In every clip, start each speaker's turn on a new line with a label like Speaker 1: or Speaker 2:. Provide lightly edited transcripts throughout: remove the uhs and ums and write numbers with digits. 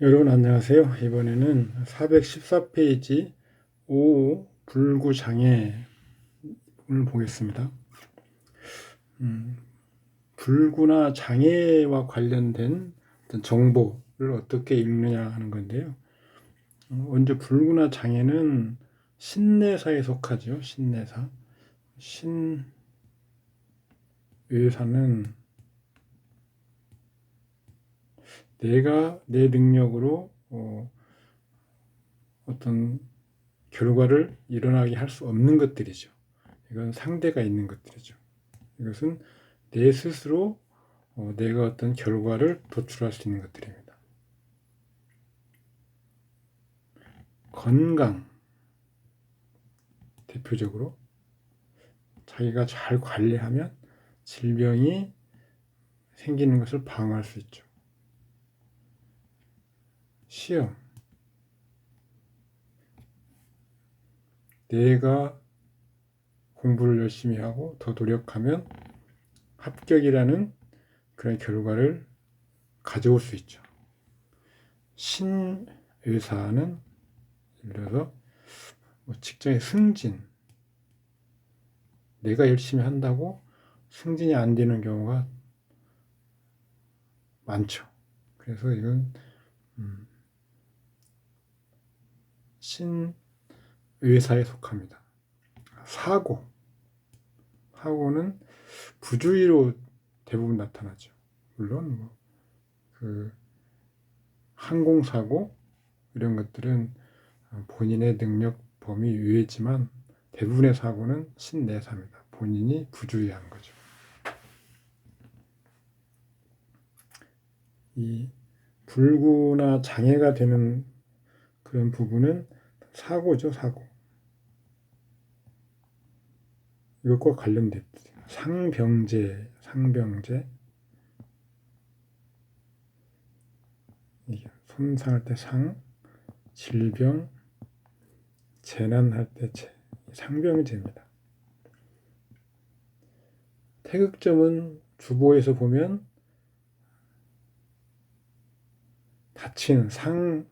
Speaker 1: 여러분 안녕하세요. 이번에는 414페이지 오오 불구장애를 보겠습니다. 불구나 장애와 관련된 어떤 정보를 어떻게 읽느냐 하는 건데요. 먼저 불구나 장애는 신내사에 속하죠. 신내사. 신외사는 내가 내 능력으로 어떤 결과를 일어나게 할 수 없는 것들이죠. 이건 상대가 있는 것들이죠. 이것은 내 스스로 내가 어떤 결과를 도출할 수 있는 것들입니다. 건강, 대표적으로 자기가 잘 관리하면 질병이 생기는 것을 방어할 수 있죠. 시험, 내가 공부를 열심히 하고 더 노력하면 합격이라는 그런 결과를 가져올 수 있죠. 신의사는 예를 들어서 직장의 승진, 내가 열심히 한다고 승진이 안 되는 경우가 많죠. 그래서 이건 신의사에 속합니다. 사고는 부주의로 대부분 나타나죠. 물론 항공사고 이런 것들은 본인의 능력 범위 이외지만 대부분의 사고는 신내사입니다. 본인이 부주의한 거죠. 이 불구나 장애가 되는 그런 부분은 사고죠, 사고. 이것과 관련됩니다. 상병제. 이게 손상할 때 상, 질병, 재난할 때 재. 상병제입니다. 태극점은 주보에서 보면 다치는 상제,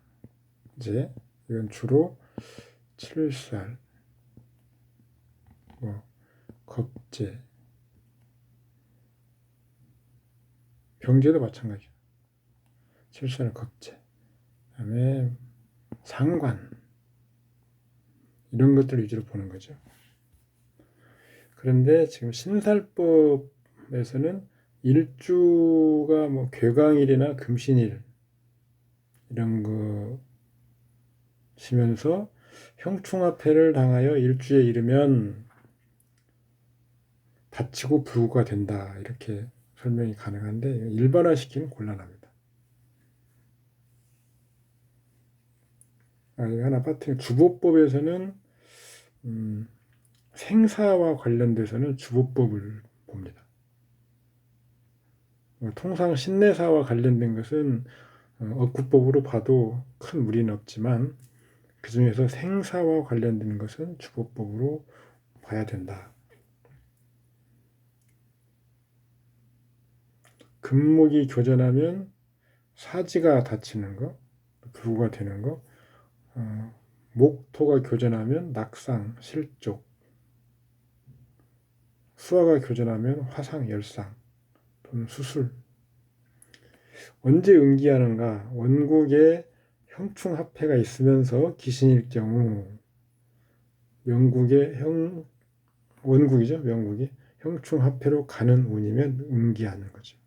Speaker 1: 이건 주로 칠살, 겁제, 병제도 마찬가지죠. 칠살, 겁제. 그다음에 상관, 이런 것들 위주로 보는 거죠. 그런데 지금 신살법에서는 일주가 괴강일이나 금신일 이런 것이면서 형충화폐를 당하여 일주에 이르면 다치고 불구가 된다, 이렇게 설명이 가능한데 일반화시키면 곤란합니다. 이거 하나 빠뜨린 주보법에서는 생사와 관련돼서는 주보법을 봅니다. 통상 신내사와 관련된 것은 억구법으로 봐도 큰 무리는 없지만 그 중에서 생사와 관련된 것은 주보법으로 봐야 된다. 금목이 교전하면 사지가 다치는 거, 불구가 되는 거, 목토가 교전하면 낙상, 실족, 수화가 교전하면 화상, 열상 또는 수술. 언제 응기하는가? 원국에 형충합해가 있으면서 기신일 경우 원국이 형충합해로 가는 운이면 응기하는 거죠.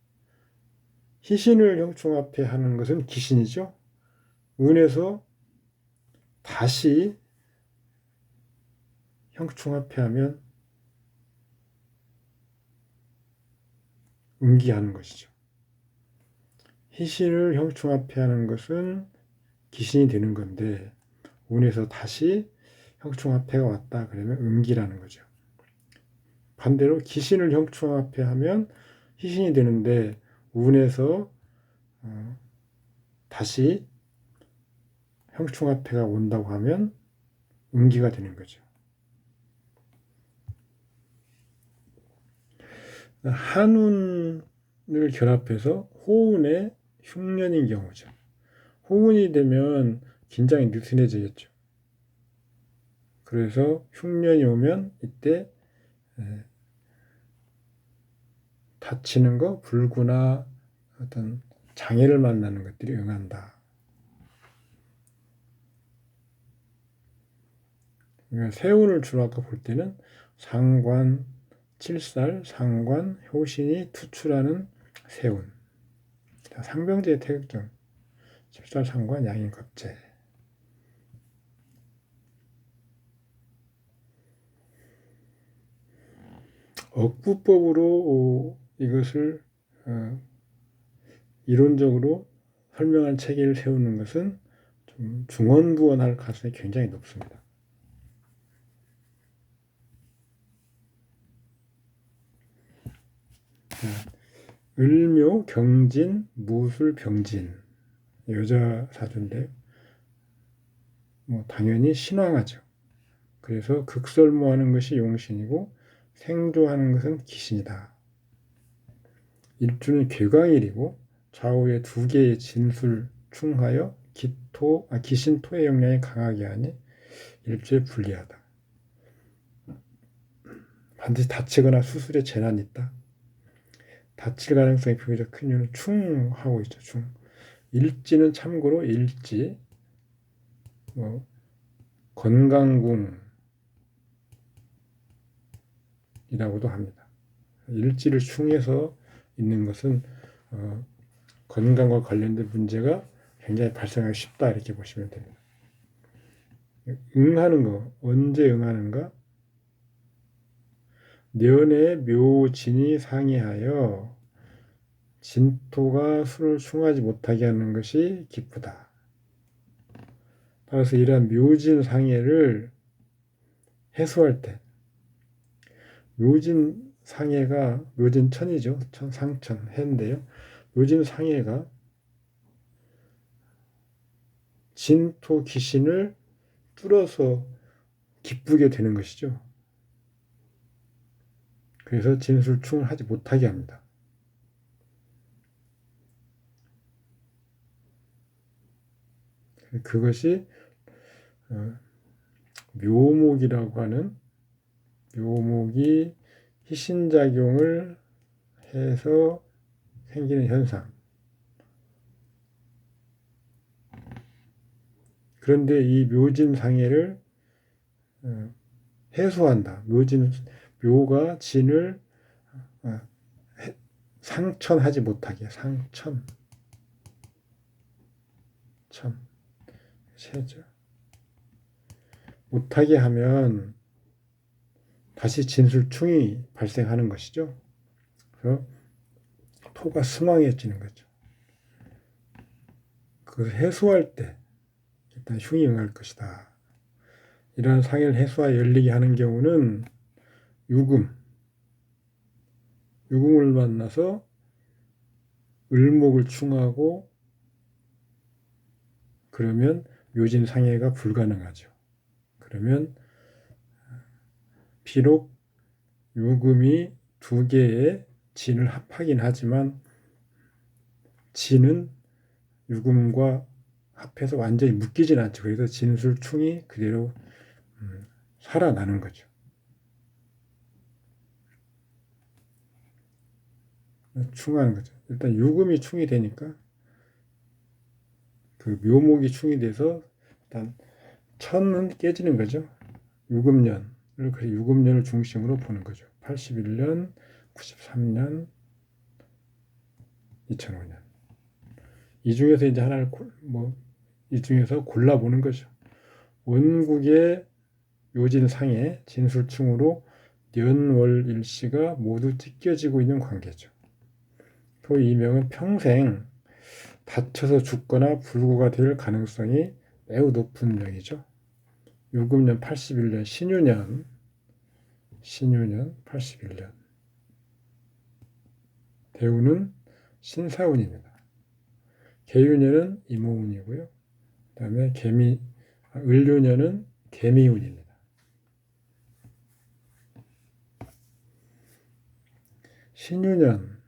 Speaker 1: 희신을 형충합해하는 것은 기신이죠. 운에서 다시 형충합해하면 응기하는 것이죠. 희신을 형충합해하는 것은 기신이 되는 건데 운에서 다시 형충합해가 왔다 그러면 응기라는 거죠. 반대로 기신을 형충합해하면 희신이 되는데 운에서 다시 형충합해가 온다고 하면 응기가 되는 거죠. 한운을 결합해서 호운의 흉년인 경우죠. 호운이 되면 긴장이 느슨해지겠죠. 그래서 흉년이 오면 이때 다치는 거, 불구나 어떤 장애를 만나는 것들이 응한다. 그러니까 세운을 주로 아까 볼 때는 상관, 칠살, 상관, 효신이 투출하는 세운. 상병제의 태극점. 칠살, 상관, 양인, 겁재. 억부법으로 이것을 이론적으로 설명한 체계를 세우는 것은 좀 중언부언할 가능성이 굉장히 높습니다. 을묘, 경진, 무술, 병진. 여자 사주인데 당연히 신왕하죠. 그래서 극설모하는 것이 용신이고 생조하는 것은 기신이다. 일주는 괴광일이고 좌우에 두 개의 진술 충하여 기신토의 영향이 강하게 하니 일주에 불리하다. 반드시 다치거나 수술에 재난이 있다. 다칠 가능성이 비교적 큰 이유는 충하고 있죠. 충. 일지는 참고로 일지, 건강궁이라고도 합니다. 일지를 충해서 있는 것은 건강과 관련된 문제가 굉장히 발생하기 쉽다 이렇게 보시면 됩니다. 응하는 거, 언제 응하는가? 년에 묘진이 상해하여 진토가 술을 충하지 못하게 하는 것이 기쁘다. 따라서 이러한 묘진 상해를 해소할 때 묘진 상해가 묘진 천이죠. 상천 해인데요. 묘진 상해가 진토 기신을 뚫어서 기쁘게 되는 것이죠. 그래서 진술충을 하지 못하게 합니다. 그것이 묘목이라고 하는 묘목이 희신작용을 해서 생기는 현상. 그런데 이 묘진상해를 해소한다. 묘가 진을 상천하지 못하게 세죠. 못하게 하면 다시 진술충이 발생하는 것이죠. 그래서 토가 승왕해지는 거죠. 그것을 해소할 때 일단 흉이 응할 것이다. 이러한 상해를 해소하여 열리게 하는 경우는 유금을 만나서 을목을 충하고 그러면 묘진 상해가 불가능하죠. 그러면 비록 유금이 두 개의 진을 합하긴 하지만 진은 유금과 합해서 완전히 묶이진 않죠. 그래서 진술충이 그대로 살아나는 거죠. 충하는 거죠. 일단 유금이 충이 되니까 그 묘목이 충이 돼서 일단 천은 깨지는 거죠. 유금년을 중심으로 보는 거죠. 81년, 93년, 2005년. 이 중에서 이제 하나를 이 중에서 골라보는 거죠. 원국의 요진상의 진술충으로 년월일시가 모두 찢겨지고 있는 관계죠. 또 이 명은 평생 다쳐서 죽거나 불구가 될 가능성이 매우 높은 명이죠. 유금년 81년 신유년 81년 대우는 신사운입니다. 계유년은 이모운이고요. 그 다음에 을류년은 개미운입니다. 신유년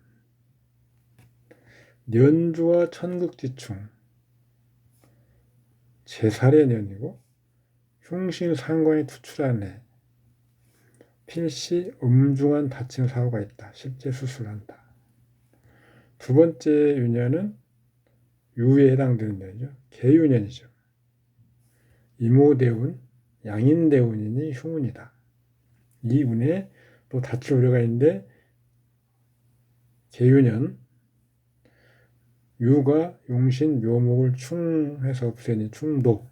Speaker 1: 년주와 천극지충 제살의년이고 흉신상관이 투출한 해. 필시 엄중한 다치는 사고가 있다. 실제 수술한다. 두 번째 유년은 유에 해당되는 년이죠. 계유년이죠. 이모대운, 양인대운이니 흉운이다. 이 운에 또 다칠 우려가 있는데 계유년, 유가 용신 묘목을 충해서 없애니 충도,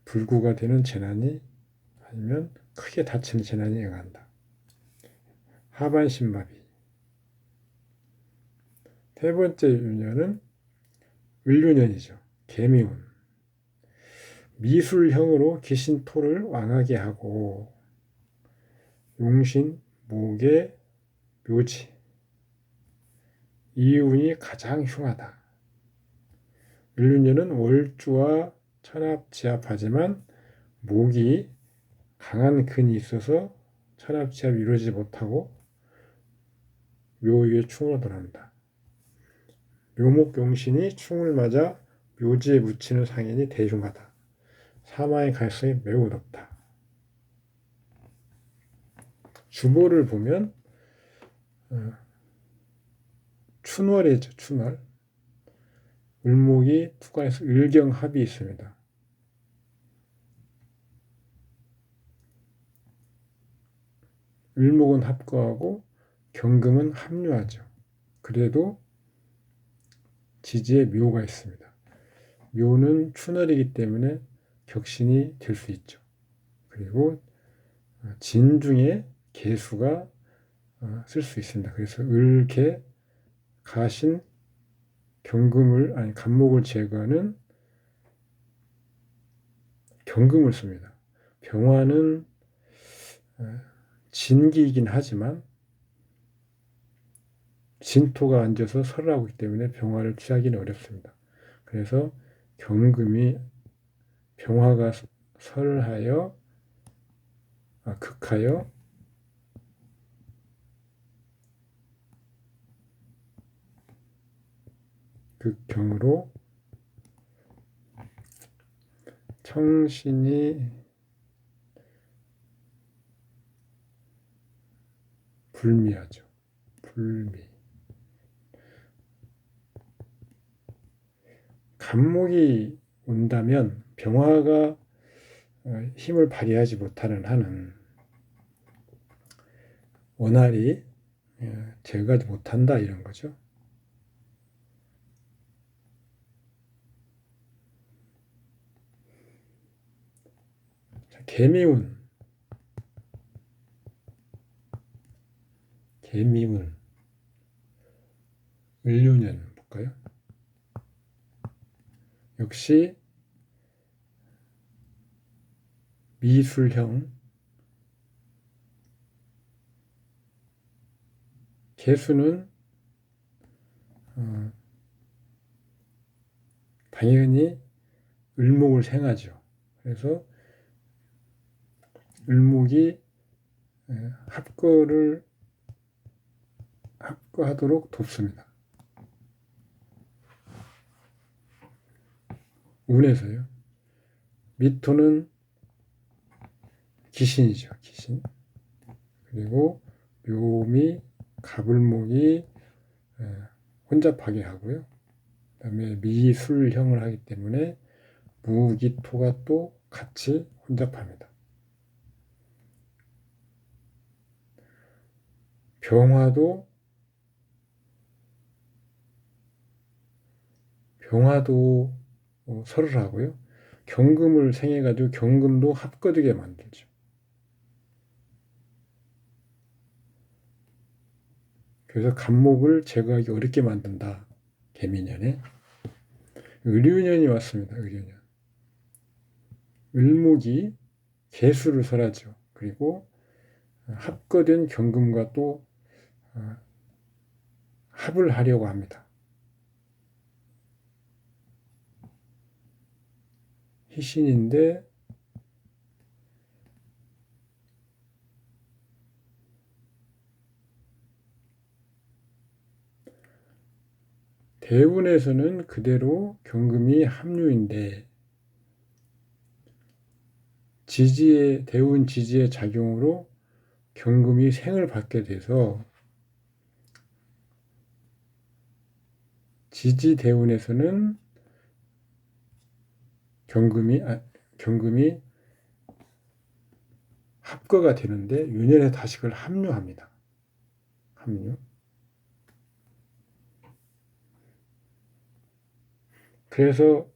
Speaker 1: 불구가 되는 재난이 아니면 크게 다치는 재난이 예간다. 하반신마비. 세 번째 유년은 을유년이죠. 개미운. 미술형으로 기신토를 왕하게 하고 용신, 목의 묘지. 이 운이 가장 흉하다. 을유년은 월주와 천합지합하지만 목이 강한 근이 있어서 천합지합이 이루어지지 못하고 묘위에 충으로 돌아온다. 묘목용신이 충을 맞아 묘지에 묻히는 상인이 대흉하다. 사망의 가능성이 매우 높다. 주보를 보면 춘월이죠. 춘월. 을목이 투관에서 을경합이 있습니다. 을목은 합거하고 경금은 합류하죠. 그래도 지지에 묘가 있습니다. 묘는 춘월이기 때문에 격신이 될 수 있죠. 그리고 진 중에 개수가 쓸 수 있습니다. 그래서 을개, 가신, 간목을 제거하는 경금을 씁니다. 병화는 진기이긴 하지만 진토가 앉아서 설을 하고 있기 때문에 병화를 취하기는 어렵습니다. 그래서 경금이 병화가 설하여 극하여 극경으로 청신이 불미하죠. 불미. 간목이 온다면 병화가 힘을 발휘하지 못하는 한은 원활히 제거하지 못한다 이런 거죠. 개미운. 을유년 볼까요? 역시 미술형. 개수는 당연히 을목을 생하죠. 그래서 을목이 합거하도록 돕습니다. 운에서요. 미토는 기신이죠. 기신. 그리고 묘미, 갑을목이 혼잡하게 하고요. 그 다음에 미술형을 하기 때문에 무기토가 또 같이 혼잡합니다. 병화도 설을 하고요. 경금을 생해가지고 경금도 합거되게 만들죠. 그래서 간목을 제거하기 어렵게 만든다. 개미년에. 을유년이 왔습니다. 을유년. 을목이 개수를 설하죠. 그리고 합거된 경금과 또 합을 하려고 합니다. 희신인데 대운에서는 그대로 경금이 합류인데 대운 지지의 작용으로 경금이 생을 받게 돼서 지지 대운에서는 경금이 합거가 되는데 윤년에 다시 그걸 합류합니다. 합류. 그래서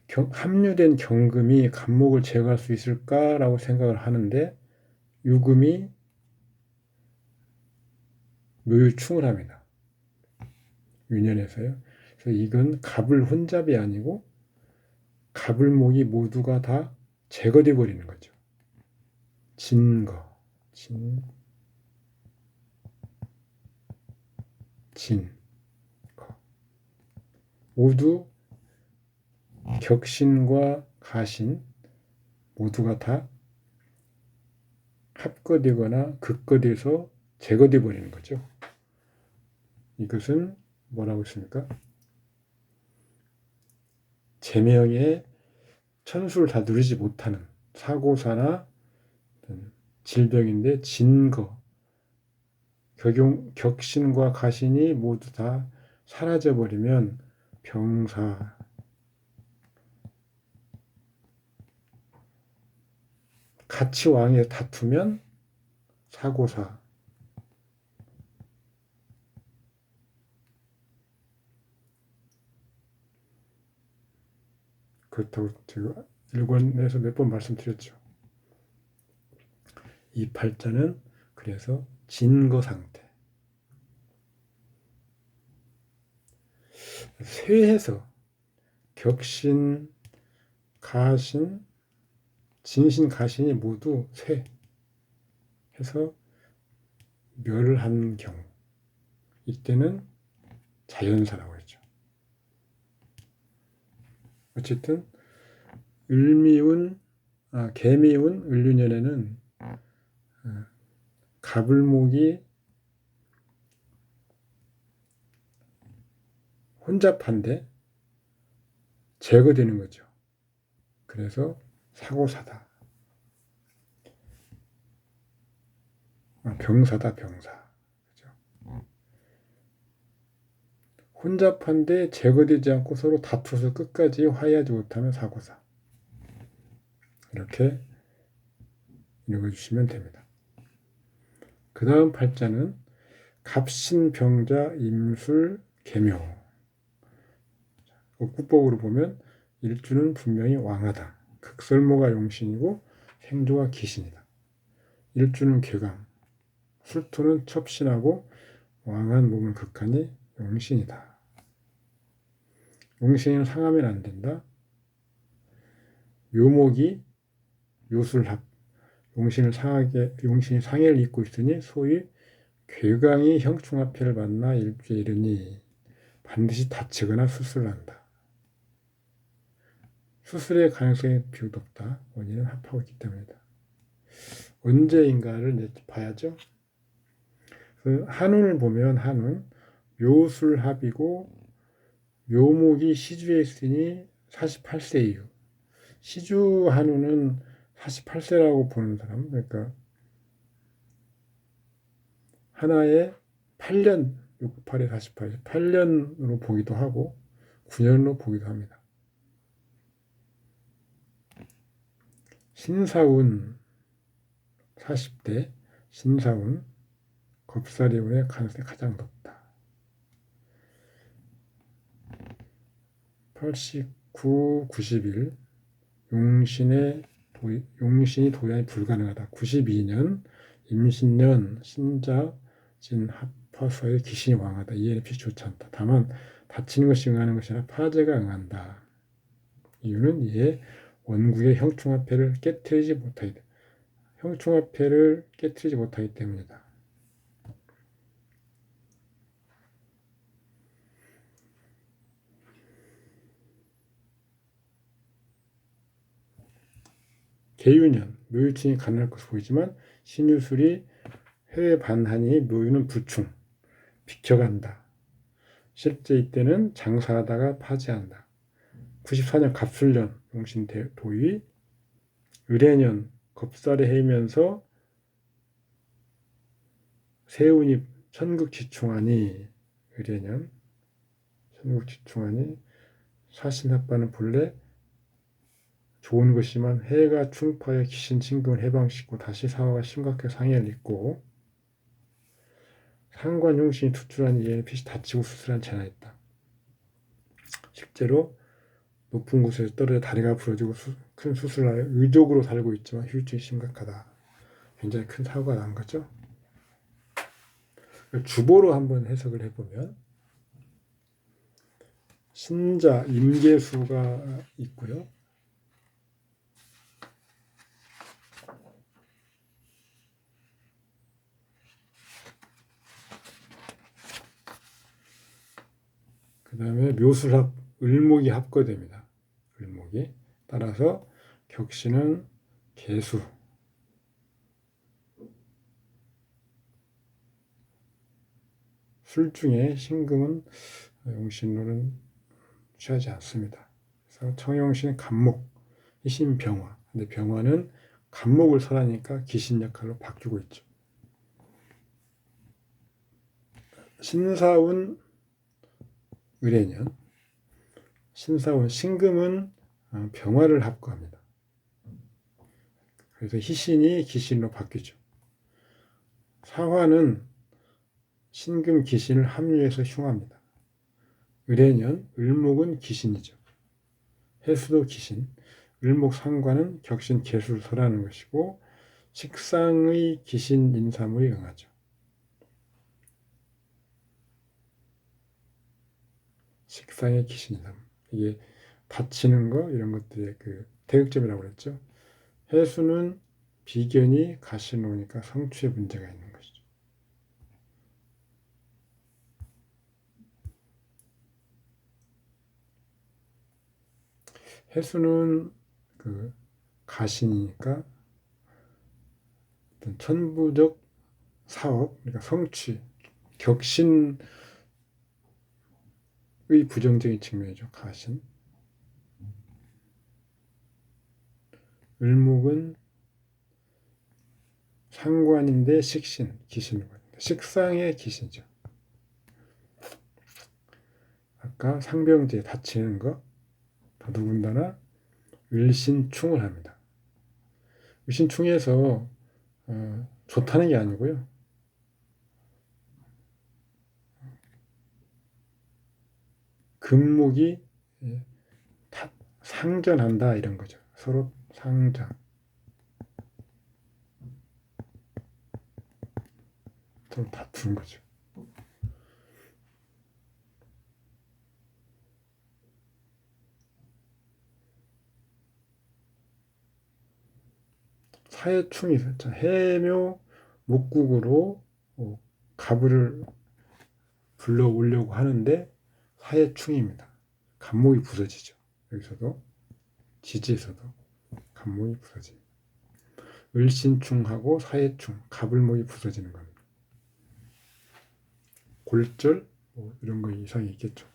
Speaker 1: 합류된 경금이 간목을 제거할 수 있을까라고 생각을 하는데 유금이 묘유충을 합니다. 윤년에서요. 그래서 이건 갑을 혼잡이 아니고 갑을목이 모두가 다 제거돼 버리는 거죠. 진거, 진거. 모두 격신과 가신 모두가 다 합거되거나 극거돼서 제거돼 버리는 거죠. 이것은 뭐라고 했습니까? 제명의 천수를 다 누리지 못하는 사고사나 질병인데 진거, 격신과 가신이 모두 다 사라져버리면 병사, 같이 왕에 다투면 사고사, 그렇다고 제가 일권에서 몇 번 말씀드렸죠. 이 팔자는 그래서 진거 상태. 쇠해서 격신, 가신, 진신, 가신이 모두 쇠 해서 멸을 한 경우 이때는 자연사라고 했죠. 어쨌든 개미운 을류년에는 갑을목이 혼잡한데 제거되는 거죠. 그래서 사고사다. 병사다, 병사. 그죠? 혼잡한데 제거되지 않고 서로 다투어서 끝까지 화해하지 못하면 사고사. 이렇게 읽어주시면 됩니다. 그 다음 팔자는 갑신병자 임술 계묘. 국법으로 보면 일주는 분명히 왕하다. 극설모가 용신이고 생조가 기신이다. 일주는 괴강, 술토는 첩신하고 왕한 몸은 극하니 용신이다. 용신은 상하면 안 된다. 묘목이 요술합, 용신이 상해를 입고 있으니 소위 괴강이 형충합해를 만나 일주에 이르니 반드시 다치거나 수술한다. 수술의 가능성이 비교 높다. 원인은 합하고 있기 때문이다. 언제인가를 이제 봐야죠. 그 한운을 보면 한운 묘술합이고 묘목이 시주에 있으니 48세 이후. 시주 한운은 48세라고 보는 사람. 그러니까 하나에 8년, 6, 8에 48, 8년으로 보기도 하고 9년으로 보기도 합니다. 신사운 40대 신사운 겁사리운의 가능성이 가장 높다. 89, 91 용신이 도양이 불가능하다. 92년 임신년 신자 진 합화서의 기신이 왕하다. 이 NP 좋지 않다. 다만 다치는 것이 응하는 것이 아니라 파제가 응한다. 이유는 이에 원국의 형충합해를 깨트리지 못하기 때문이다. 계유년, 묘유충이 가능할 것으로 보이지만 신유술이 해외 반하니 묘유는 부충, 비켜간다. 실제 이때는 장사하다가 파지한다. 94년 갑술년 용신 도의 을해년 겁살에 해면서 세운이 천국지충하니, 을해년 천국지충하니 사신합반은 본래 좋은 것이지만 해가 충파해 귀신 진금을 해방시키고 다시 사화가 심각하게 상해를 입고 상관 용신이 투출하니 얘는 핏이 다치고 수술한 재나 있다. 실제로 높은 곳에서 떨어져 다리가 부러지고 큰 수술을 하여 의족으로 살고 있지만 후유증이 심각하다. 굉장히 큰 사고가 난 거죠. 주보로 한번 해석을 해보면 신자 임계수가 있고요. 그 다음에 묘술합, 을목이 합거됩니다. 을목이. 따라서 격신은 개수. 술 중에 신금은 용신론은 취하지 않습니다. 그래서 청용신은 간목, 희신 병화. 근데 병화는 간목을 설하니까 기신 역할로 바뀌고 있죠. 신사운 을해년, 신사운 신금은 병화를 합거합니다. 그래서 희신이 기신으로 바뀌죠. 사화는 신금 기신을 합류해서 흉합니다. 을해년, 을목은 기신이죠. 해수도 기신, 을목 상관은 격신 개수를 설하는 것이고 식상의 기신 인사물이 응하죠. 식상의 기신 인사물. 이게 다치는 거 이런 것들의 그 대극점이라고 그랬죠. 해수는 비견이 가시는 오니까 성취에 문제가 있는 것이죠. 해수는 그 가신이니까 어떤 천부적 사업, 그러니까 성취, 격신의 부정적인 측면이죠. 가신. 을목은 상관인데 식신, 기신으로 갑니다. 식상의 기신이죠. 아까 상병제에 다치는 거, 더더군다나 을신충을 합니다. 을신충에서 좋다는 게 아니고요. 금목이 상전한다 이런 거죠. 서로 상전. 서로 다투는 거죠. 사해충이 있었죠. 해묘 목국으로 가부를 불러오려고 하는데 사해충입니다. 간목이 부서지죠. 여기서도 지지에서도 간목이 부서집니다. 을신충하고 사해충, 가불목이 부서지는 겁니다. 골절 이런 거 이상이 있겠죠.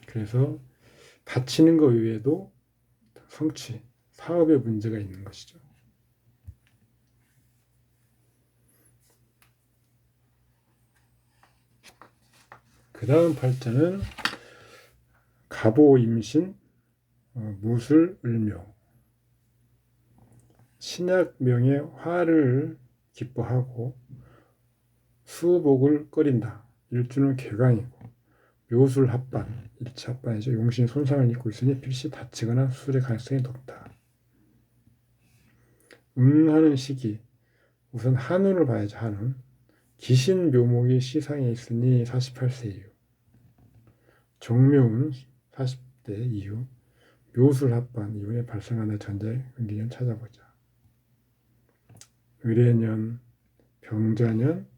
Speaker 1: 그래서 다치는 것 외에도 성취, 사업에 문제가 있는 것이죠. 그 다음 팔자는 갑오 임신, 무술 을묘. 신약명의 화를 기뻐하고 수복을 꺼린다. 일주는 개강이고 묘술 합반, 일치 합반이죠. 용신이 손상을 입고 있으니 필시 다치거나 수술의 가능성이 높다. 응하는 시기, 우선 한운을 봐야죠. 한운. 기신 묘목이 시상에 있으니 48세 이후. 정묘운 40대 이후. 묘술 합반 이후에 발생하는 전자의 은기년 찾아보자. 을해년, 병자년,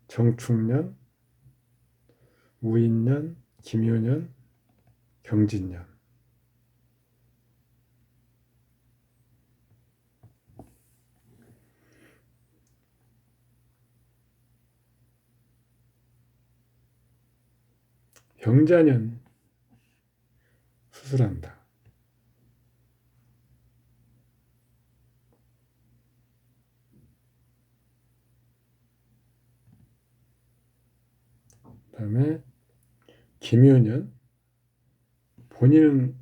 Speaker 1: 정축년, 무인년, 김효년, 경진년. 병자년 수술한다. 그 다음에 김효년, 본인은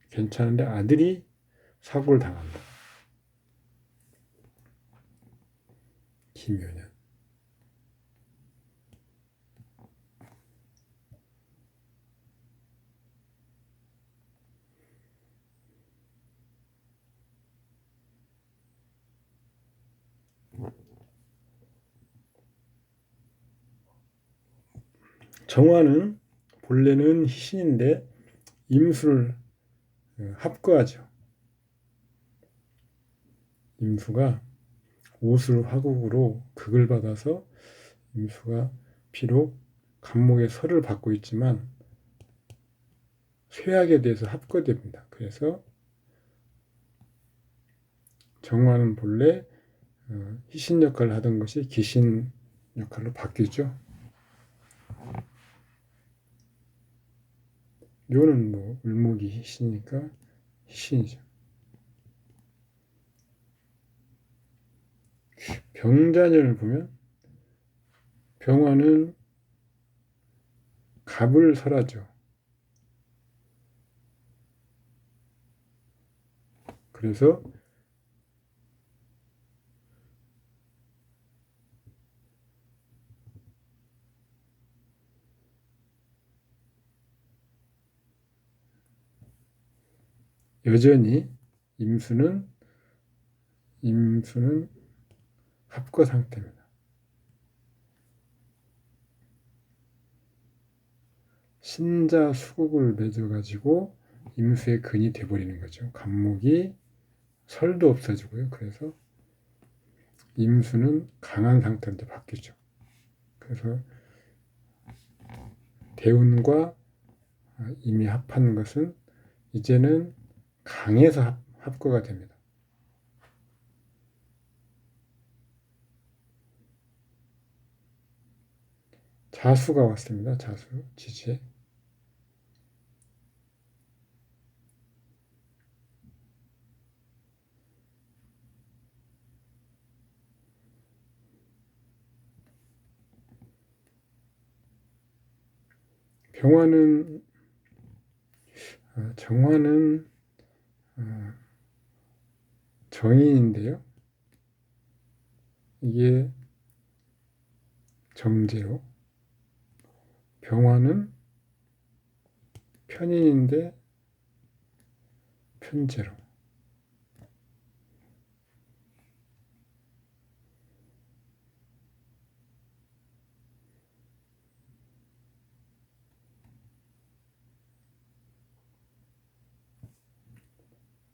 Speaker 1: 괜찮은데 아들이 사고를 당한다. 김효년. 정화는 본래는 희신인데 임수를 합거하죠. 임수가 오술 화국으로 극을 받아서 임수가 비록 간목의 설을 받고 있지만 쇠약에 대해서 합거됩니다. 그래서 정화는 본래 희신 역할을 하던 것이 기신 역할로 바뀌죠. 묘는 뭐 을목이 희신이니까 희신이죠. 병자년을 보면 병화는 갑을 설하죠. 그래서 여전히 임수는 합거 상태입니다. 신자 수국을 맺어가지고 임수의 근이 돼버리는 거죠. 간목이 설도 없어지고요. 그래서 임수는 강한 상태로 바뀌죠. 그래서 대운과 임이 합한 것은 이제는 강해서 합거가 됩니다. 자수가 왔습니다. 자수, 지지에. 병화는 정화는 정인인데요. 이게 정제로, 병화는 편인인데 편제로.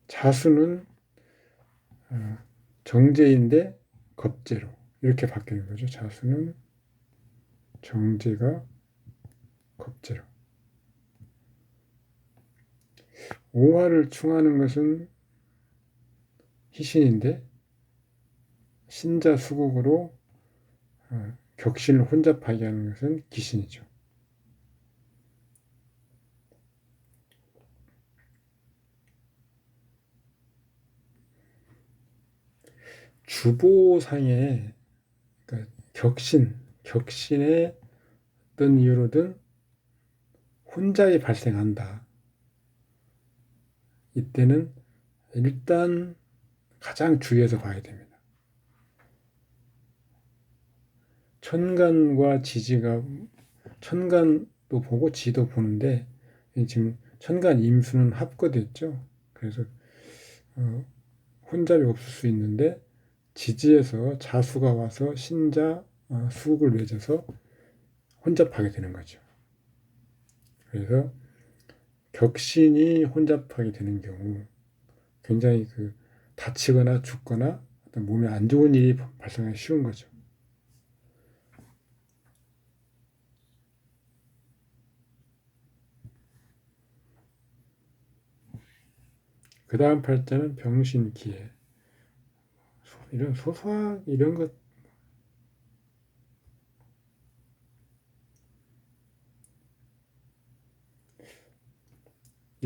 Speaker 1: 자수는 정제인데 겁제로 이렇게 바뀌는 거죠. 자수는 정제가 겁제로. 오화를 충하는 것은 희신인데 신자 수국으로 격신을 혼잡하게 하는 것은 기신이죠. 주보상에 그러니까 격신의 어떤 이유로든 혼잡이 발생한다. 이때는 일단 가장 주의해서 봐야 됩니다. 천간과 지지가 천간도 보고 지도 보는데 지금 천간 임수는 합거됐죠. 그래서 혼잡이 없을 수 있는데 지지에서 자수가 와서 신자 수국을 맺어서 혼잡하게 되는 거죠. 그래서 격신이 혼잡하게 되는 경우 굉장히 다치거나 죽거나 어떤 몸에 안 좋은 일이 발생하기 쉬운 거죠. 그 다음 팔자는 병신기해. 이런 소소한 이런 것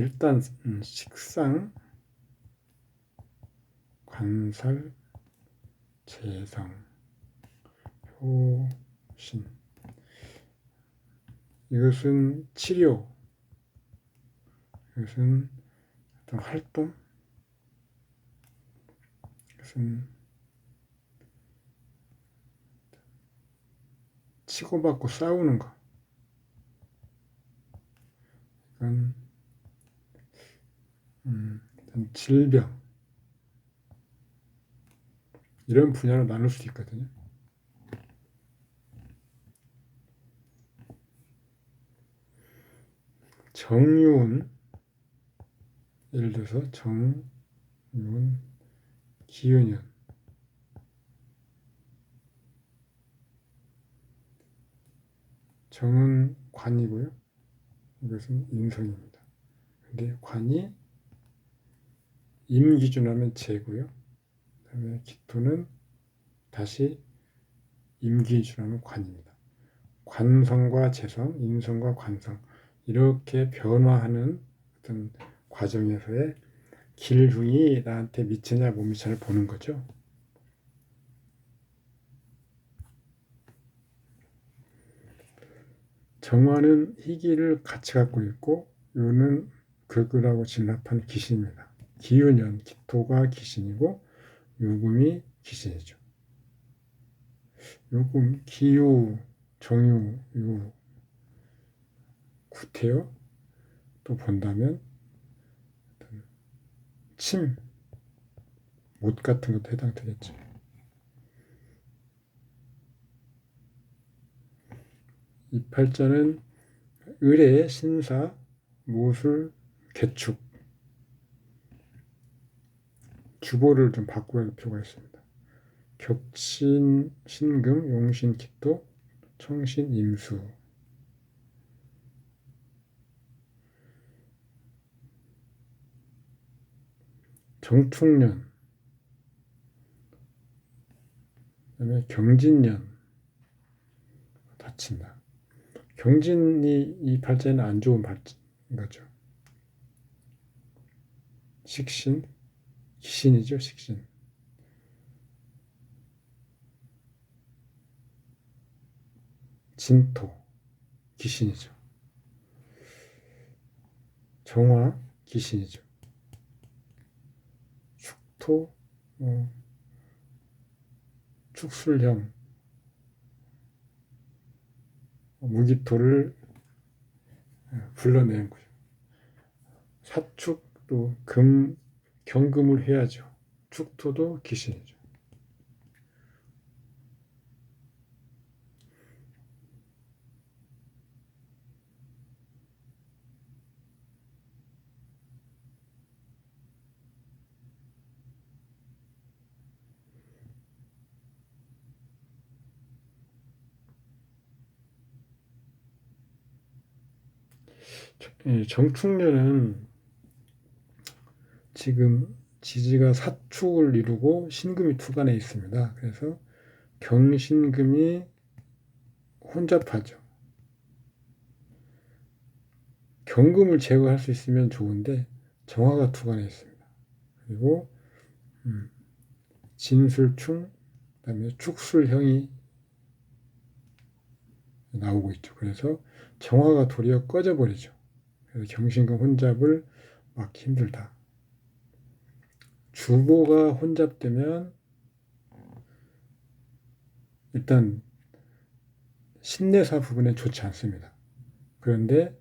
Speaker 1: 일단 식상, 관살, 재성, 효신. 이것은 치료, 이것은 어떤 활동, 이것은 치고받고 싸우는 거. 이건 질병, 이런 분야로 나눌 수 있거든요. 정유운, 예를 들어서 정유운, 기은연. 정은 관이고요. 이것은 인성입니다. 근데 관이 임 기준하면 재고요. 그다음에 기토는 다시 임 기준하면 관입니다. 관성과 재성, 인성과 관성, 이렇게 변화하는 어떤 과정에서의 길흉이 나한테 미치냐 못 미치냐를 보는 거죠. 정화는 희기를 같이 갖고 있고, 요는 극을하고 진납한 기신입니다. 기운연, 기토가 기신이고 요금이 기신이죠. 요금, 기유, 정유, 유, 구태여 또 본다면 침, 못 같은 것도 해당되겠죠. 이 팔자는 을의 신사, 모술, 개축, 주보를 좀 바꿔야 할 필요가 있습니다. 격신, 신금, 용신, 기토, 청신, 임수. 정축년, 그다음에 경진년, 다친다. 경진이 이 팔자에는 안 좋은 팔자인 거죠. 식신, 기신이죠, 식신. 진토, 기신이죠. 정화, 기신이죠. 축토, 축술형, 무기토를 불러내는 거죠. 사축도 경금을 해야죠. 축토도 기신이죠. 정축년은 지금 지지가 사축을 이루고 신금이 투간에 있습니다. 그래서 경신금이 혼잡하죠. 경금을 제거할 수 있으면 좋은데 정화가 투간에 있습니다. 그리고 진술충, 그다음에 축술형이 나오고 있죠. 그래서 정화가 도리어 꺼져버리죠. 그래서 경신금 혼잡을 막기 힘들다. 주보가 혼잡되면 일단 신내사 부분에 좋지 않습니다. 그런데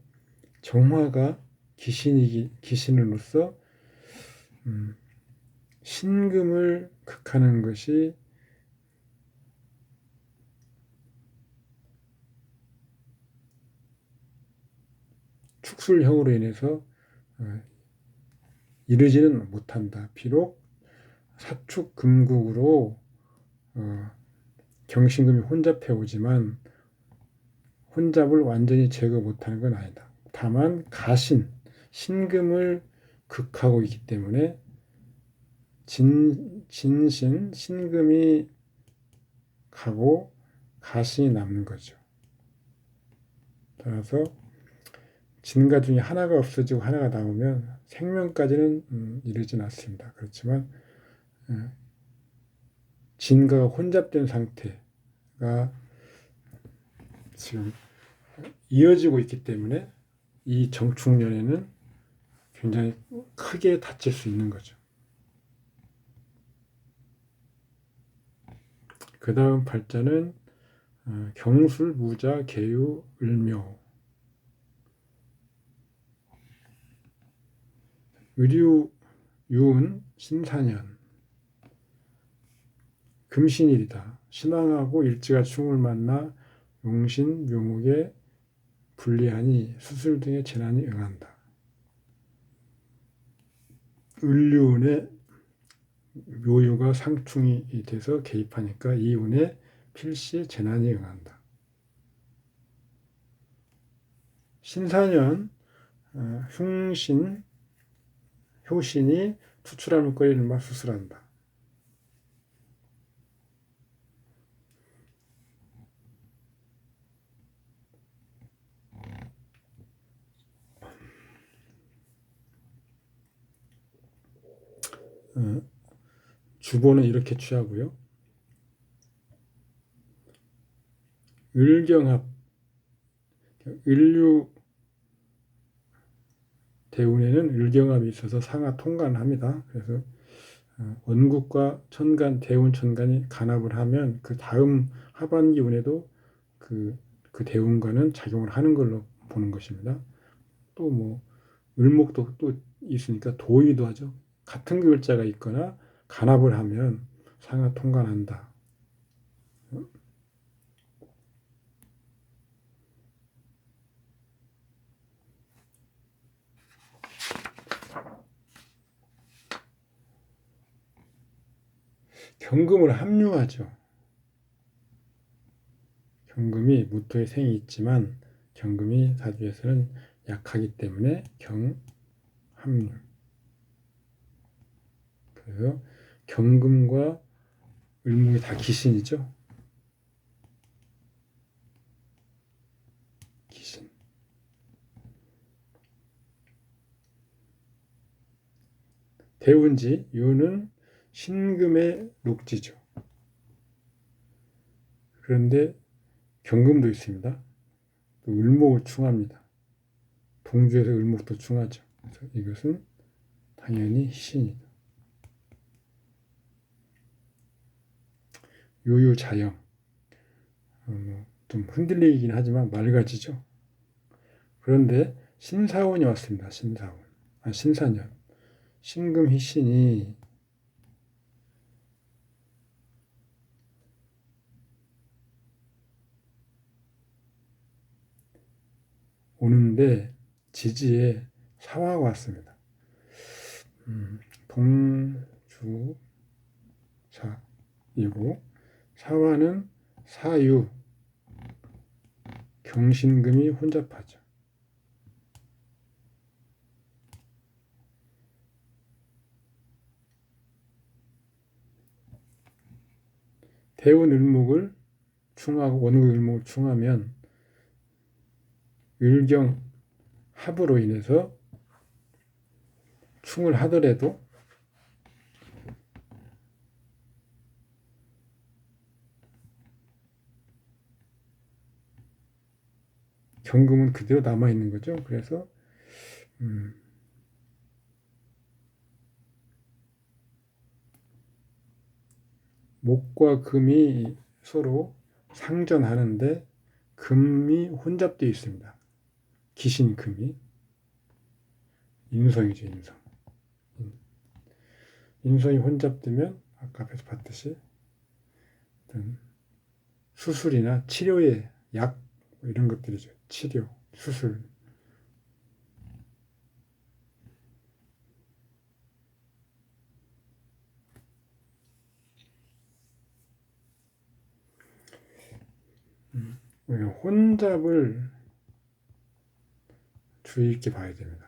Speaker 1: 정화가 기신으로서 신금을 극하는 것이 축술형으로 인해서 이르지는 못한다. 비록 사축금국으로 경신금이 혼잡해 오지만 혼잡을 완전히 제거 못하는 건 아니다. 다만 가신, 신금을 극하고 있기 때문에 진신, 신금이 가고 가신이 남는 거죠. 따라서 진가 중에 하나가 없어지고 하나가 남으면 생명까지는 이르진 않습니다. 그렇지만 진가가 혼잡된 상태가 지금 이어지고 있기 때문에 이 정축년에는 굉장히 크게 다칠 수 있는 거죠. 그 다음 팔자는 경술, 무자, 계유, 을묘. 의류, 유은, 신사년. 금신일이다. 신왕하고 일지가 충을 만나 용신, 묘목에 불리하니 수술 등의 재난이 응한다. 을류운에 묘유가 상충이 돼서 개입하니까 이 운에 필시 재난이 응한다. 신사년 흉신, 효신이 투출할 물거리를 막 수술한다. 주보는 이렇게 취하고요. 을경합, 을류 대운에는 을경합이 있어서 상하 통간합니다. 그래서 원국과 천간, 대운, 천간이 간합을 하면 그 다음 하반기 운에도 그 대운과는 작용을 하는 걸로 보는 것입니다. 또 뭐 을목도 또 있으니까 도의도 하죠. 같은 글자가 있거나 간합을 하면 상하 통간한다. 경금을 합류하죠. 경금이 무토에 생이 있지만 경금이 사주에서는 약하기 때문에 경합류. 그래서 경금과 을목이 다 기신이죠. 기신. 대운지, 요는 신금의 녹지죠. 그런데 경금도 있습니다. 또 을목을 충합니다. 동주에서 을목도 충하죠. 그래서 이것은 당연히 희신이다. 요유자영. 좀 흔들리긴 하지만 맑아지죠. 그런데 신사원이 왔습니다. 신사년. 신금 희신이 오는데 지지에 사화가 왔습니다. 동주사이고 사화는 사유, 경신금이 혼잡하죠. 대운 을목을 충하고 원국 을목을 충하면 을경 합으로 인해서 충을 하더라도 경금은 그대로 남아있는 거죠. 그래서 목과 금이 서로 상전하는데 금이 혼잡되어 있습니다. 기신금이. 인성이죠, 인성. 인성이 혼잡되면 아까 앞에서 봤듯이 수술이나 치료의 약 이런 것들이죠. 치료, 수술. 혼잡을 주의 있게 봐야 됩니다.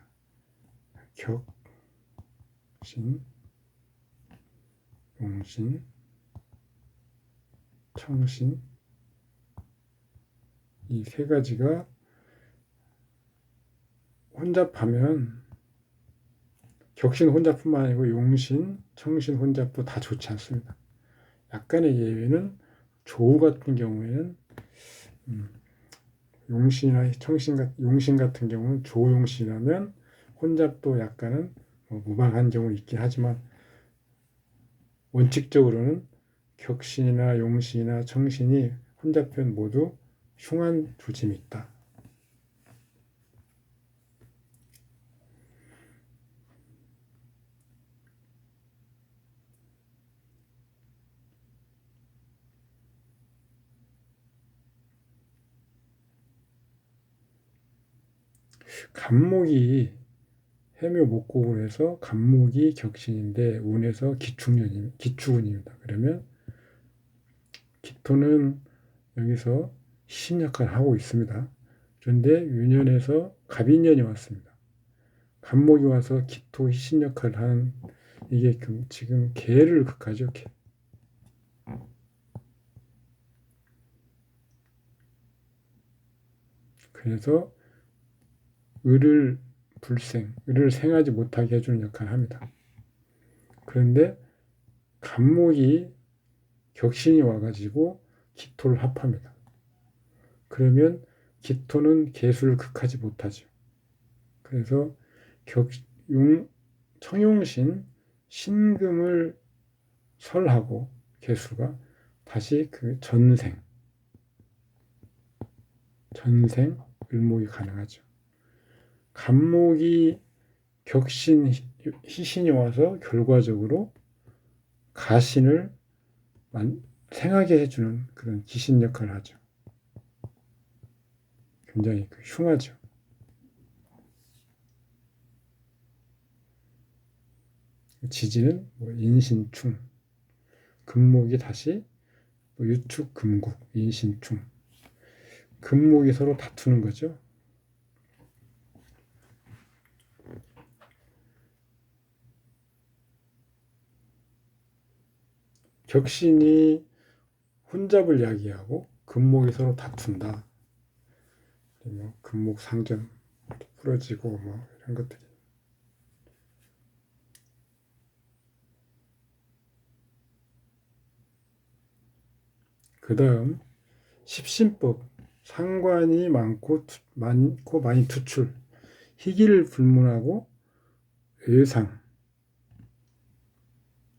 Speaker 1: 격신, 용신, 청신 이 세 가지가 혼잡하면 격신 혼잡뿐만 아니고 용신, 청신 혼잡도 다 좋지 않습니다. 약간의 예외는 조우 같은 경우에는 용신이나 용신 같은 경우는 조용신이라면 혼잡도 약간은 무방한 경우 있긴 하지만 원칙적으로는 격신이나 용신이나 청신이 혼잡편 모두 흉한 조짐이 있다. 간목이 해묘 목곡으로 해서 간목이 격신인데 운에서 기축운입니다. 그러면 기토는 여기서 신 역할을 하고 있습니다. 그런데 유년에서 갑인년이 왔습니다. 간목이 와서 기토 희신 역할을 하는 이게 지금 개를 극하죠. 개. 그래서 을을 을을 생하지 못하게 해주는 역할을 합니다. 그런데 간목이 격신이 와가지고 기토를 합합니다. 그러면 기토는 개수를 극하지 못하죠. 그래서 청용신 신금을 설하고 개수가 다시 그 전생 을목이 가능하죠. 간목이 격신 희신이 와서 결과적으로 가신을 생하게 해주는 그런 기신 역할을 하죠. 굉장히 흉하죠. 지지는 인신충, 금목이 다시 유축, 금국, 인신충, 금목이 서로 다투는 거죠. 격신이 혼잡을 이야기하고 금목이 서로 다툰다. 금목 상전 풀어지고 이런 것들이. 그 다음 십신법 상관이 많고 많이 투출 희기를 불문하고 외상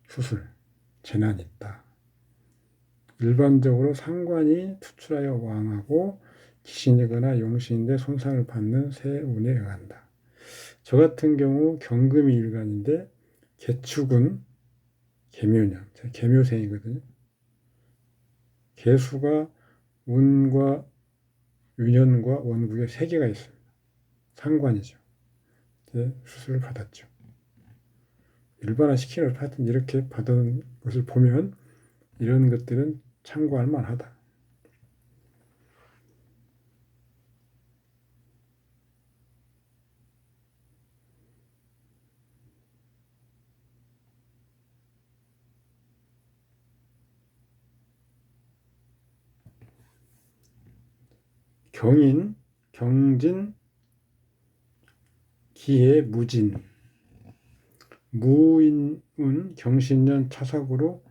Speaker 1: 수술 재난이 있다. 일반적으로 상관이 투출하여 왕하고 기신이거나 용신인데 손상을 받는 새 운에 응한다. 저 같은 경우 경금이 일간인데 개축은 개묘년, 개묘생이거든요. 개수가 운과 유년과 원국에 3개가 있습니다. 상관이죠. 수술을 받았죠. 일반화 시키는 하여튼 이렇게 받은 것을 보면 이런 것들은 참고할 만하다. 경인, 경진, 기해, 무진. 무인운, 경신년, 차삭으로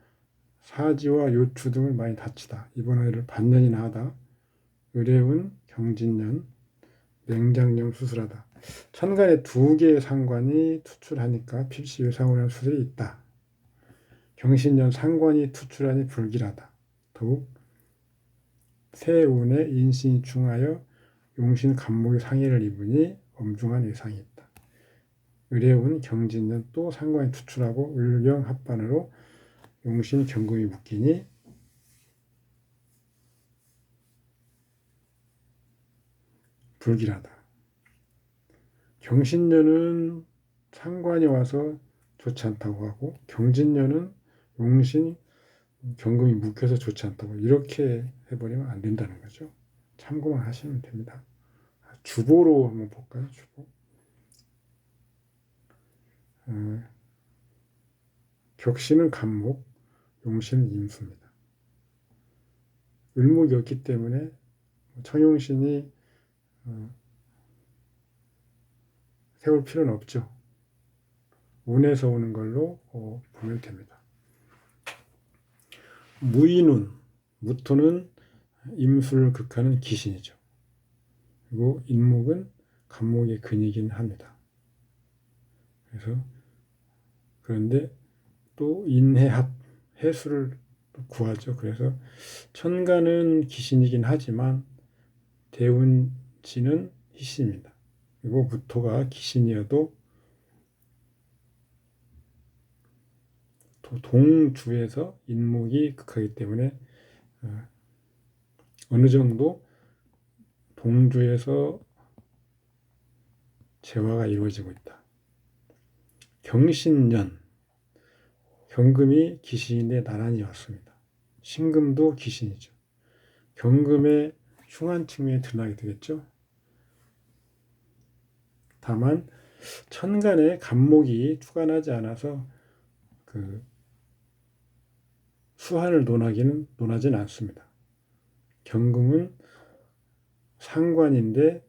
Speaker 1: 사지와 요추 등을 많이 다치다. 이번 아이를 반년이나 하다. 의뢰운, 경진년, 맹장염 수술하다. 천간에 2개의 상관이 투출하니까 필시 외상을 한 수술이 있다. 경신년 상관이 투출하니 불길하다. 더욱 새운에 인신이 충하여 용신 간목이 상해를 입으니 엄중한 외상이 있다. 의뢰운 경진년 또 상관이 투출하고 을경 합반으로 용신 경금이 묶이니 불길하다. 경신년은 상관이 와서 좋지 않다고 하고 경진년은 용신 경금이 묶여서 좋지 않다고 이렇게 해버리면 안 된다는 거죠. 참고만 하시면 됩니다. 주보로 한번 볼까요? 주보. 격신은 간목, 용신은 임수입니다. 을목이 없기 때문에 청용신이 세울 필요는 없죠. 운에서 오는 걸로 보면 됩니다. 무인운, 무토는 임수를 극하는 기신이죠. 그리고 인목은 간목의 근이긴 합니다. 그런데 또 인해합, 해수를 구하죠. 그래서 천간은 기신이긴 하지만 대운지는 희신입니다. 그리고 무토가 기신이어도 동주에서 인목이 극하기 때문에 어느 정도 동주에서 재화가 이루어지고 있다. 경신년, 경금이 기신인데 나란히 왔습니다. 신금도 기신이죠. 경금의 흉한 측면에 드러나게 되겠죠. 다만 천간에 간목이 투관하지 않아서 그 수한을 논하지는 않습니다. 경금은 상관인데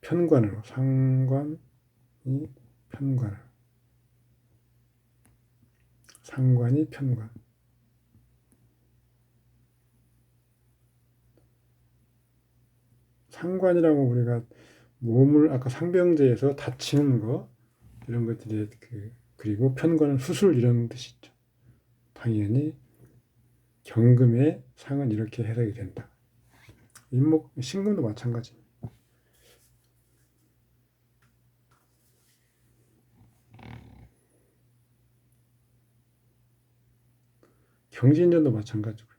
Speaker 1: 편관으로, 상관이 편관, 상관이 편관. 상관이라고 우리가 몸을 아까 상병제에서 다치는 거 이런 것들이 그리고 편관은 수술 이런 뜻이 있죠. 당연히 경금의 상은 이렇게 해석이 된다. 인목 신금도 마찬가지. 경신년도 마찬가지고요.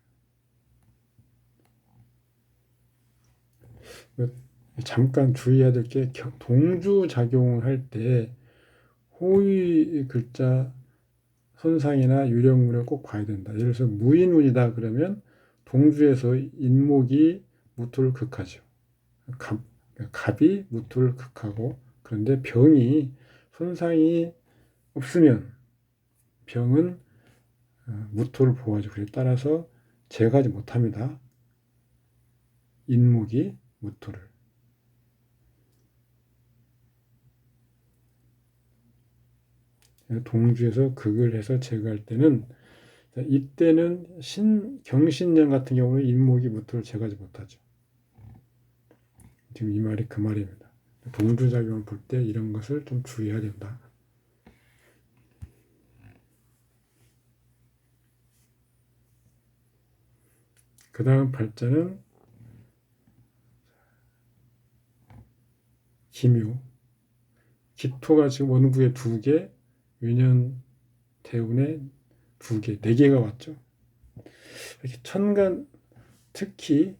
Speaker 1: 잠깐 주의해야 될 게 동주 작용을 할 때 호의 글자 손상이나 유령문을 꼭 봐야 된다. 예를 들어서 무인운이다 그러면 동주에서 인목이 무토를 극하죠. 갑이 무토를 극하고, 그런데 병이 손상이 없으면 병은 무토를 보호하죠. 그래 따라서 제거하지 못합니다. 인목이 무토를. 동주에서 극을 해서 제거할 때는, 이때는 경신년 같은 경우는 인목이 무토를 제거하지 못하죠. 지금 이 말이 그 말입니다. 동주작용을 볼 때 이런 것을 좀 주의해야 된다. 그 다음 발자는 기묘. 기토가 지금 원구에 2개, 유년 대운에 2개, 4개가 왔죠. 이렇게 천간, 특히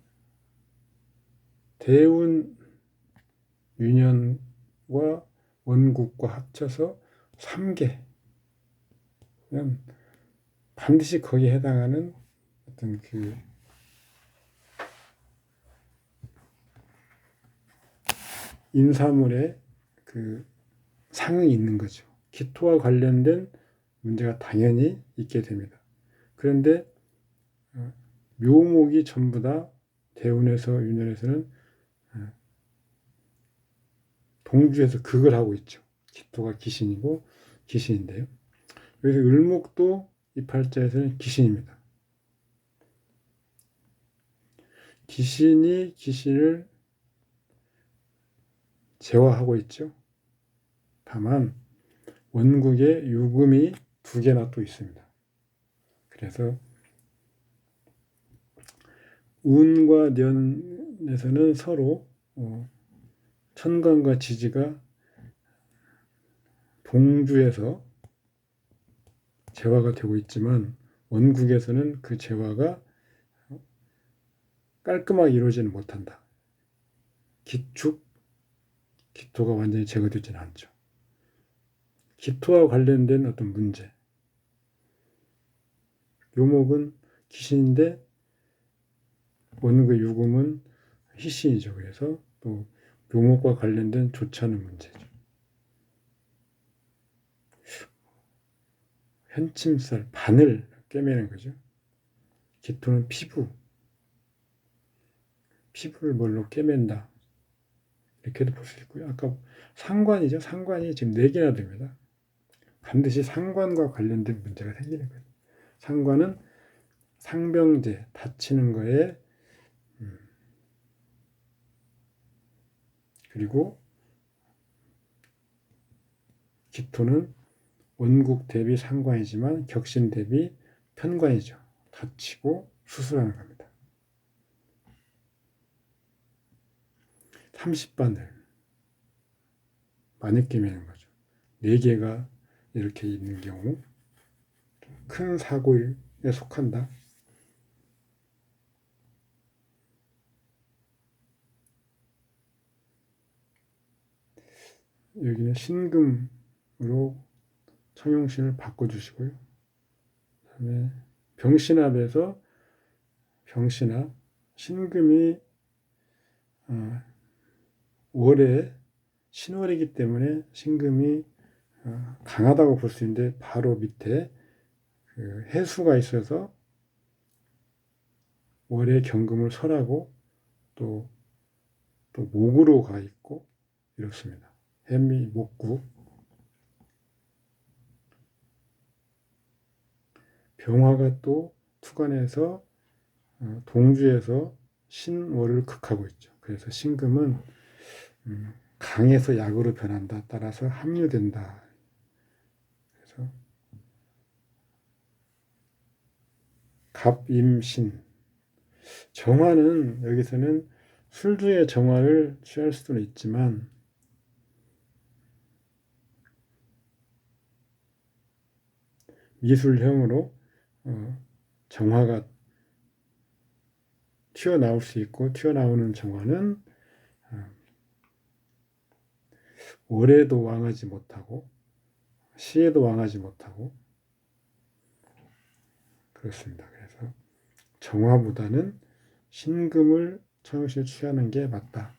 Speaker 1: 대운 유년과 원국과 합쳐서 3개. 그냥 반드시 거기에 해당하는 어떤 인사물의 상응이 있는 거죠. 기토와 관련된 문제가 당연히 있게 됩니다. 그런데 묘목이 전부 다 대운에서 유년에서는 동주에서 극을 하고 있죠. 기토가 기신이고 기신인데요. 그래서 을목도 이 팔자에서는 기신입니다. 기신이 기신을 제화하고 있죠. 다만 원국에 유금이 2개나 또 있습니다. 그래서 운과 년에서는 서로 천간과 지지가 동주에서 재화가 되고 있지만 원국에서는 그 재화가 깔끔하게 이루어지는 못한다. 기토가 완전히 제거되지는 않죠. 기토와 관련된 어떤 문제. 묘목은 기신인데 원국의 유금은 희신이죠. 그래서 또 묘목과 관련된 좋지 않은 문제죠. 현침살, 바늘 꿰매는 거죠. 기토는 피부를 뭘로 꿰맨다. 이렇게도 볼 수 있고요. 아까 상관이죠. 상관이 지금 4개나 됩니다. 반드시 상관과 관련된 문제가 생기는 거예요. 상관은 상병제, 다치는 거에 그리고 기토는 원국 대비 상관이지만 격신 대비 편관이죠. 다치고 수술하는 겁니다. 30바늘 마느낌이라는 거죠. 4개가 이렇게 있는 경우 큰 사고에 속한다. 여기는 신금으로 청용신을 바꿔주시고요. 그다음에 병신합에서 병신합 신금이 월에 신월이기 때문에 신금이 강하다고 볼 수 있는데 바로 밑에 그 해수가 있어서 월에 경금을 설하고 또 목으로 가 있고 이렇습니다. 해미 목구 병화가 또 투간에서 동주에서 신월을 극하고 있죠. 그래서 신금은 강에서 약으로 변한다. 따라서 합류된다. 그래서 갑임신 정화는 여기서는 술 중에 정화를 취할 수는 있지만 미술형으로 정화가 튀어나올 수 있고 튀어나오는 정화는 월에도 왕하지 못하고 시에도 왕하지 못하고 그렇습니다. 그래서 정화보다는 신금을 청용신에 취하는 게 맞다.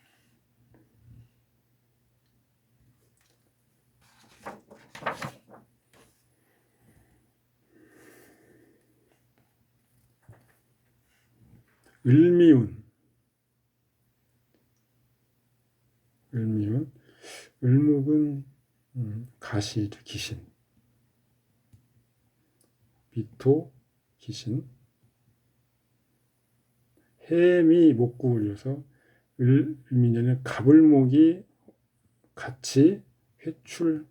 Speaker 1: 을미운 을목은 가시죠. 귀신 미토 귀신 해미 목구 울려서 을미년은 갑을목이 같이 회출하죠.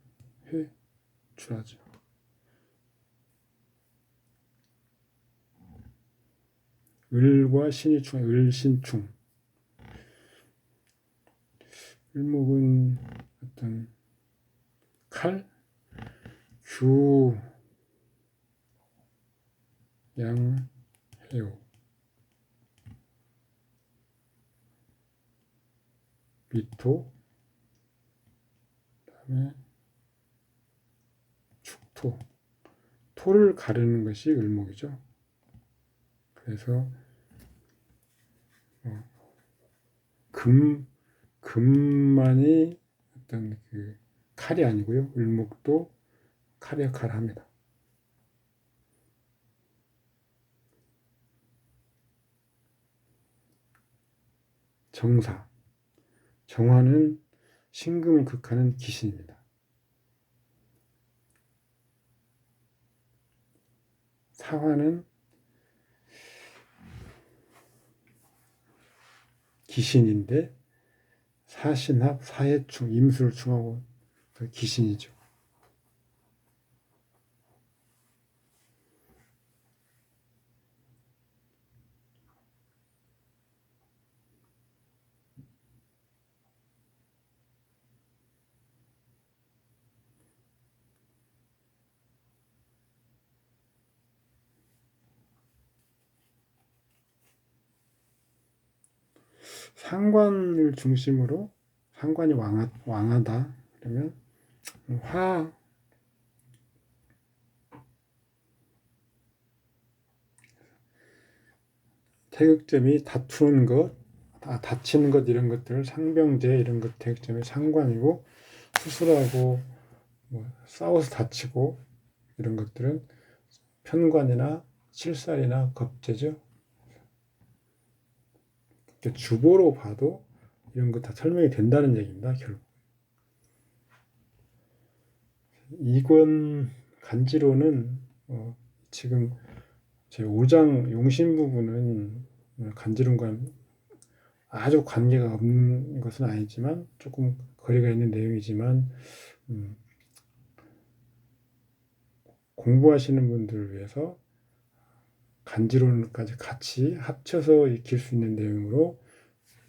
Speaker 1: 을과 신이 충, 을신충. 을목은 어떤 칼, 규, 양, 해요. 미토, 그다음에 축토. 토를 가르는 것이 을목이죠. 그래서 금만이 어떤 그 칼이 아니고요. 을목도 칼의 역할을 합니다. 정사. 정화는 신금을 극하는 귀신입니다. 사화는 귀신인데 사신합, 사해충, 임수를 충하고 귀신이죠. 상관을 중심으로 상관이 왕하다 그러면 화 태극점이 다투는 것, 다치는 것 이런 것들을 상병제 이런 것 태극점이 상관이고 수술하고 싸워서 다치고 이런 것들은 편관이나 칠살이나 겁제죠. 주보로 봐도 이런 거 다 설명이 된다는 얘기입니다. 결국. 이권 간지로는 지금 제 5장 용신 부분은 간지론과 아주 관계가 없는 것은 아니지만 조금 거리가 있는 내용이지만 공부하시는 분들을 위해서 간지론까지 같이 합쳐서 익힐 수 있는 내용으로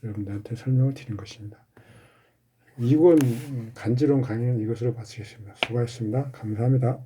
Speaker 1: 여러분들한테 설명을 드린 것입니다. 이권 간지론 강의는 이것으로 마치겠습니다. 수고하셨습니다. 감사합니다.